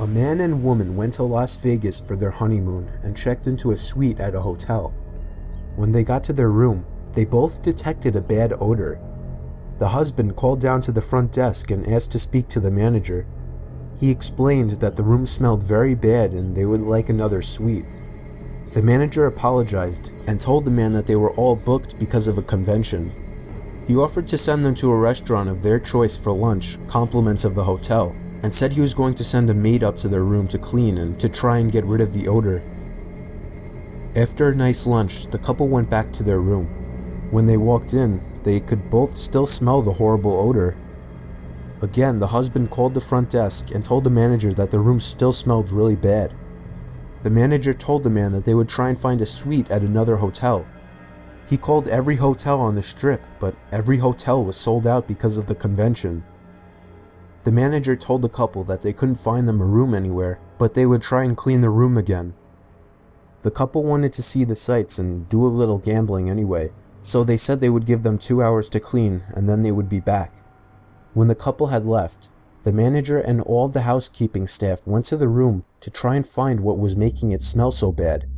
A man and woman went to Las Vegas for their honeymoon and checked into a suite at a hotel. When they got to their room, they both detected a bad odor. The husband called down to the front desk and asked to speak to the manager. He explained that the room smelled very bad and they would like another suite. The manager apologized and told the man that they were all booked because of a convention. He offered to send them to a restaurant of their choice for lunch, compliments of the hotel, and said he was going to send a maid up to their room to clean and to try and get rid of the odor. After a nice lunch, the couple went back to their room. When they walked in, they could both still smell the horrible odor. Again, the husband called the front desk and told the manager that the room still smelled really bad. The manager told the man that they would try and find a suite at another hotel. He called every hotel on the strip, but every hotel was sold out because of the convention. The manager told the couple that they couldn't find them a room anywhere, but they would try and clean the room again. The couple wanted to see the sights and do a little gambling anyway, so they said they would give them 2 hours to clean and then they would be back. When the couple had left, the manager and all of the housekeeping staff went to the room to try and find what was making it smell so bad.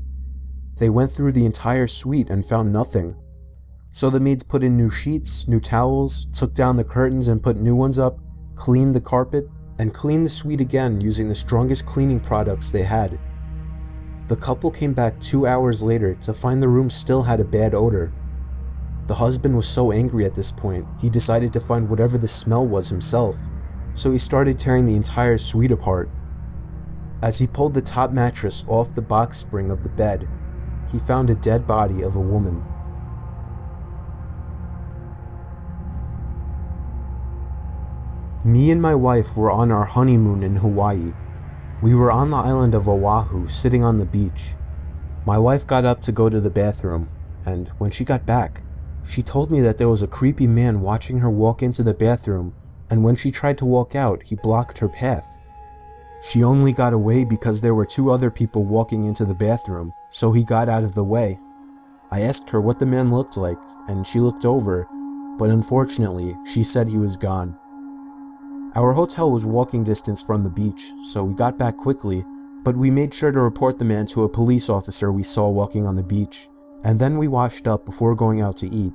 They went through the entire suite and found nothing. So the maids put in new sheets, new towels, took down the curtains and put new ones up, cleaned the carpet, and cleaned the suite again using the strongest cleaning products they had. The couple came back 2 hours later to find the room still had a bad odor. The husband was so angry at this point, he decided to find whatever the smell was himself, so he started tearing the entire suite apart. As he pulled the top mattress off the box spring of the bed, he found a dead body of a woman. Me and my wife were on our honeymoon in Hawaii. We were on the island of Oahu, sitting on the beach. My wife got up to go to the bathroom, and when she got back, she told me that there was a creepy man watching her walk into the bathroom, and when she tried to walk out, he blocked her path. She only got away because there were 2 other people walking into the bathroom, so he got out of the way. I asked her what the man looked like, and she looked over, but unfortunately, she said he was gone. Our hotel was walking distance from the beach, so we got back quickly, but we made sure to report the man to a police officer we saw walking on the beach, and then we washed up before going out to eat.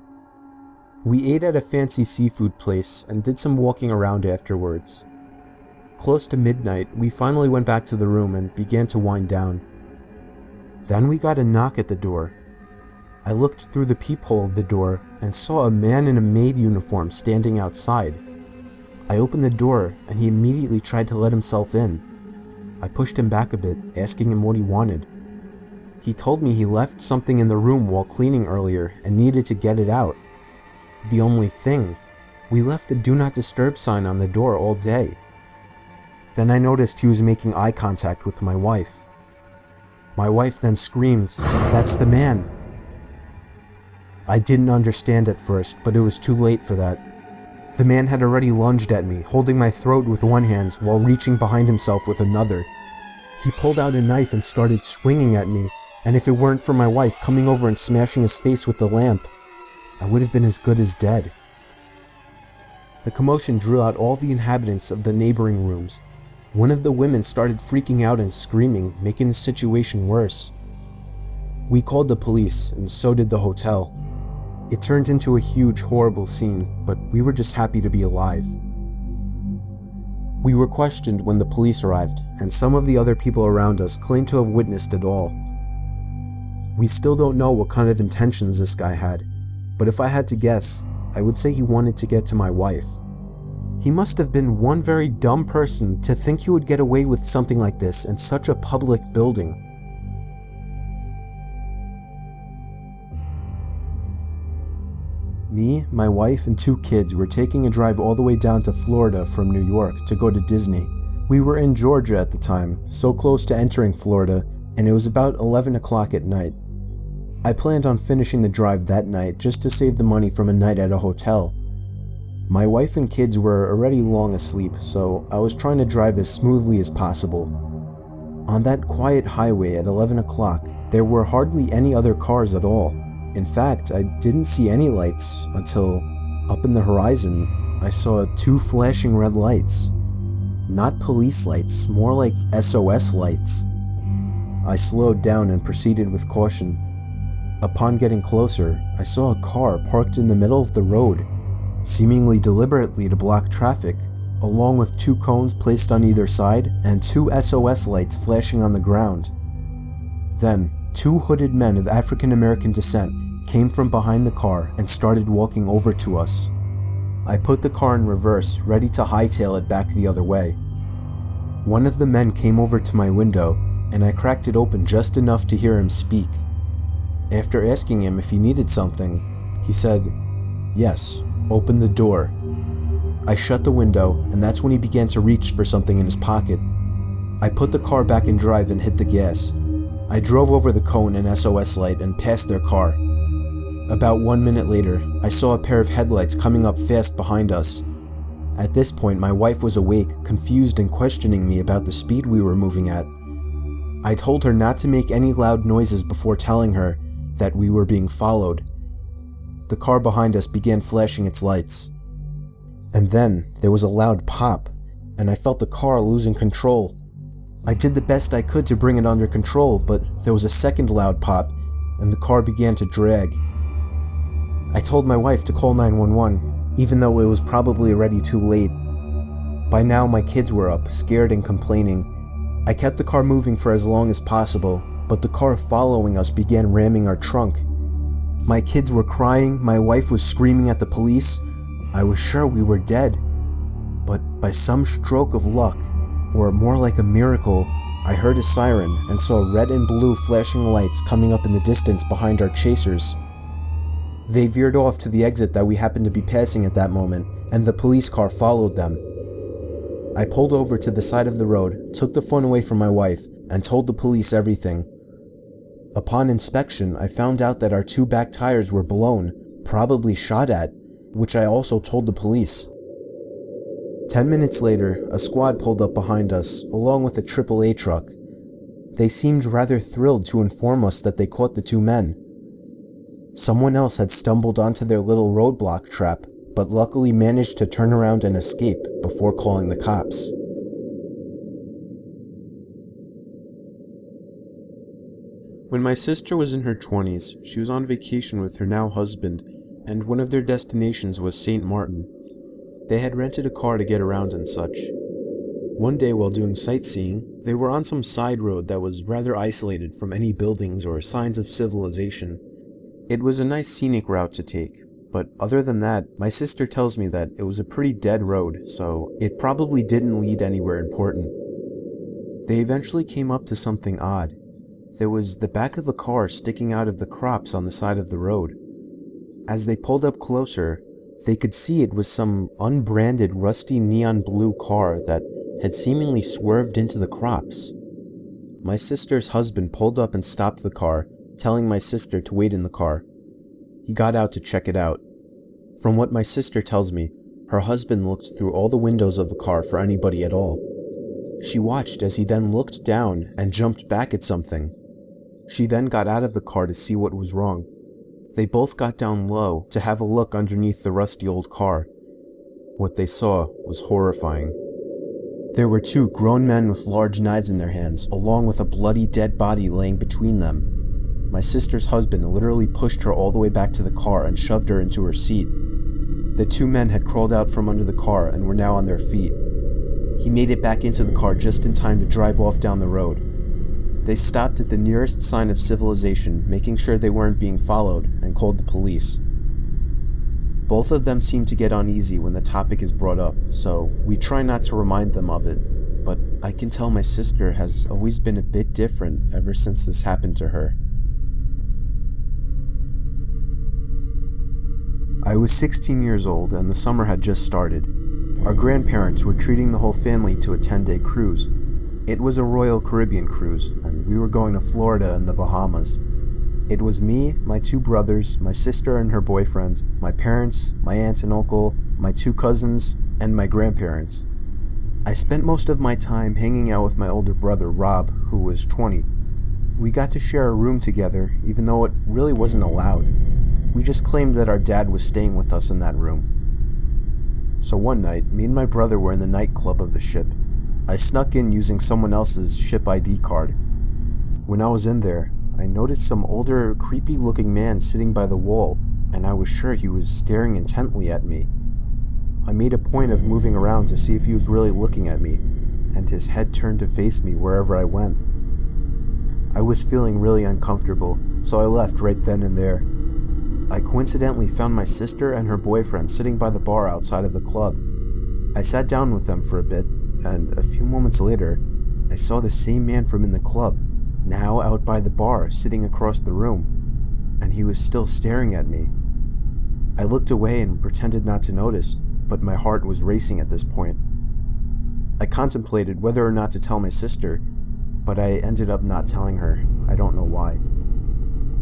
We ate at a fancy seafood place and did some walking around afterwards. Close to midnight, we finally went back to the room and began to wind down. Then we got a knock at the door. I looked through the peephole of the door and saw a man in a maid uniform standing outside. I opened the door and he immediately tried to let himself in. I pushed him back a bit, asking him what he wanted. He told me he left something in the room while cleaning earlier and needed to get it out. The only thing, we left the do not disturb sign on the door all day. Then I noticed he was making eye contact with my wife. My wife then screamed, "That's the man!" I didn't understand at first, but it was too late for that. The man had already lunged at me, holding my throat with one hand while reaching behind himself with another. He pulled out a knife and started swinging at me, and if it weren't for my wife coming over and smashing his face with the lamp, I would have been as good as dead. The commotion drew out all the inhabitants of the neighboring rooms. One of the women started freaking out and screaming, making the situation worse. We called the police, and so did the hotel. It turned into a huge, horrible scene, but we were just happy to be alive. We were questioned when the police arrived, and some of the other people around us claimed to have witnessed it all. We still don't know what kind of intentions this guy had, but if I had to guess, I would say he wanted to get to my wife. He must have been one very dumb person to think he would get away with something like this in such a public building. Me, my wife, and 2 kids were taking a drive all the way down to Florida from New York to go to Disney. We were in Georgia at the time, so close to entering Florida, and it was about 11 o'clock at night. I planned on finishing the drive that night just to save the money from a night at a hotel. My wife and kids were already long asleep, so I was trying to drive as smoothly as possible. On that quiet highway at 11 o'clock, there were hardly any other cars at all. In fact, I didn't see any lights until, up in the horizon, I saw 2 flashing red lights. Not police lights, more like SOS lights. I slowed down and proceeded with caution. Upon getting closer, I saw a car parked in the middle of the road, seemingly deliberately to block traffic, along with 2 cones placed on either side and 2 SOS lights flashing on the ground. Then, 2 hooded men of African American descent came from behind the car and started walking over to us. I put the car in reverse, ready to hightail it back the other way. One of the men came over to my window, and I cracked it open just enough to hear him speak. After asking him if he needed something, he said, "Yes, open the door." I shut the window, and that's when he began to reach for something in his pocket. I put the car back in drive and hit the gas. I drove over the cone and SOS light and past their car. About 1 minute later, I saw a pair of headlights coming up fast behind us. At this point, my wife was awake, confused and questioning me about the speed we were moving at. I told her not to make any loud noises before telling her that we were being followed. The car behind us began flashing its lights. And then, there was a loud pop, and I felt the car losing control. I did the best I could to bring it under control, but there was a second loud pop, and the car began to drag. I told my wife to call 911, even though it was probably already too late. By now my kids were up, scared and complaining. I kept the car moving for as long as possible, but the car following us began ramming our trunk. My kids were crying, my wife was screaming at the police. I was sure we were dead. But by some stroke of luck, or more like a miracle, I heard a siren and saw red and blue flashing lights coming up in the distance behind our chasers. They veered off to the exit that we happened to be passing at that moment, and the police car followed them. I pulled over to the side of the road, took the phone away from my wife, and told the police everything. Upon inspection, I found out that our 2 back tires were blown, probably shot at, which I also told the police. 10 minutes later, a squad pulled up behind us, along with a AAA truck. They seemed rather thrilled to inform us that they caught the 2 men. Someone else had stumbled onto their little roadblock trap, but luckily managed to turn around and escape before calling the cops. When my sister was in her 20s, she was on vacation with her now husband, and one of their destinations was St. Martin. They had rented a car to get around and such. One day while doing sightseeing, they were on some side road that was rather isolated from any buildings or signs of civilization. It was a nice scenic route to take, but other than that, my sister tells me that it was a pretty dead road, so it probably didn't lead anywhere important. They eventually came up to something odd. There was the back of a car sticking out of the crops on the side of the road. As they pulled up closer, they could see it was some unbranded rusty neon blue car that had seemingly swerved into the crops. My sister's husband pulled up and stopped the car, telling my sister to wait in the car. He got out to check it out. From what my sister tells me, her husband looked through all the windows of the car for anybody at all. She watched as he then looked down and jumped back at something. She then got out of the car to see what was wrong. They both got down low to have a look underneath the rusty old car. What they saw was horrifying. There were 2 grown men with large knives in their hands, along with a bloody dead body laying between them. My sister's husband literally pushed her all the way back to the car and shoved her into her seat. The 2 men had crawled out from under the car and were now on their feet. He made it back into the car just in time to drive off down the road. They stopped at the nearest sign of civilization, making sure they weren't being followed, and called the police. Both of them seem to get uneasy when the topic is brought up, so we try not to remind them of it, but I can tell my sister has always been a bit different ever since this happened to her. I was 16 years old and the summer had just started. Our grandparents were treating the whole family to a 10-day cruise. It was a Royal Caribbean cruise, and we were going to Florida and the Bahamas. It was me, my 2 brothers, my sister and her boyfriend, my parents, my aunt and uncle, my 2 cousins, and my grandparents. I spent most of my time hanging out with my older brother, Rob, who was 20. We got to share a room together, even though it really wasn't allowed. We just claimed that our dad was staying with us in that room. So one night, me and my brother were in the nightclub of the ship. I snuck in using someone else's ship ID card. When I was in there, I noticed some older, creepy-looking man sitting by the wall, and I was sure he was staring intently at me. I made a point of moving around to see if he was really looking at me, and his head turned to face me wherever I went. I was feeling really uncomfortable, so I left right then and there. I coincidentally found my sister and her boyfriend sitting by the bar outside of the club. I sat down with them for a bit, and a few moments later, I saw the same man from in the club, now out by the bar, sitting across the room, and he was still staring at me. I looked away and pretended not to notice, but my heart was racing at this point. I contemplated whether or not to tell my sister, but I ended up not telling her. I don't know why.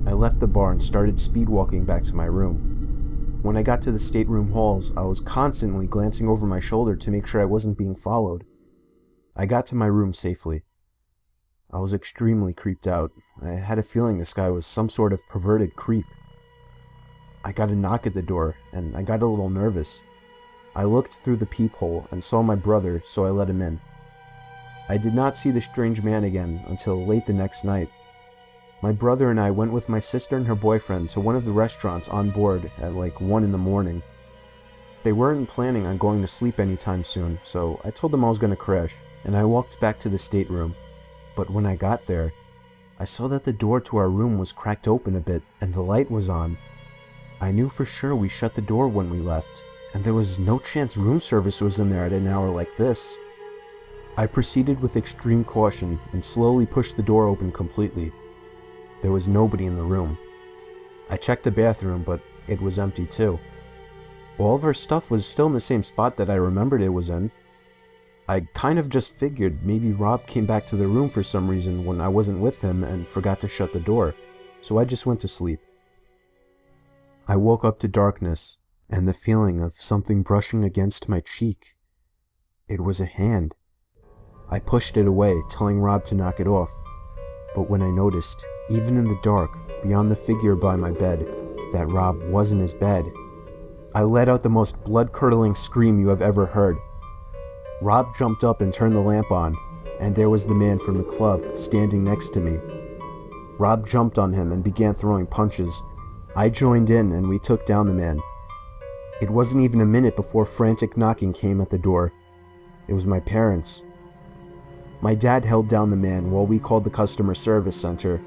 I left the bar and started speed walking back to my room. When I got to the stateroom halls, I was constantly glancing over my shoulder to make sure I wasn't being followed. I got to my room safely. I was extremely creeped out. I had a feeling this guy was some sort of perverted creep. I got a knock at the door, and I got a little nervous. I looked through the peephole and saw my brother, so I let him in. I did not see the strange man again until late the next night. My brother and I went with my sister and her boyfriend to one of the restaurants on board at like 1 in the morning. They weren't planning on going to sleep anytime soon, so I told them I was going to crash, and I walked back to the stateroom. But when I got there, I saw that the door to our room was cracked open a bit and the light was on. I knew for sure we shut the door when we left, and there was no chance room service was in there at an hour like this. I proceeded with extreme caution and slowly pushed the door open completely. There was nobody in the room. I checked the bathroom, but it was empty too. All of our stuff was still in the same spot that I remembered it was in. I kind of just figured maybe Rob came back to the room for some reason when I wasn't with him and forgot to shut the door, so I just went to sleep. I woke up to darkness and the feeling of something brushing against my cheek. It was a hand. I pushed it away, telling Rob to knock it off, but when I noticed, even in the dark, beyond the figure by my bed, that Rob was in his bed, I let out the most blood-curdling scream you have ever heard. Rob jumped up and turned the lamp on, and there was the man from the club standing next to me. Rob jumped on him and began throwing punches. I joined in and we took down the man. It wasn't even a minute before frantic knocking came at the door. It was my parents. My dad held down the man while we called the customer service center.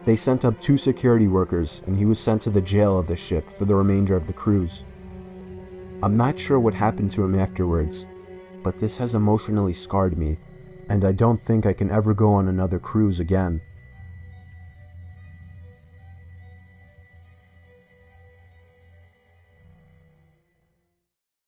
They sent up 2 security workers and he was sent to the jail of the ship for the remainder of the cruise. I'm not sure what happened to him afterwards, but this has emotionally scarred me, and I don't think I can ever go on another cruise again.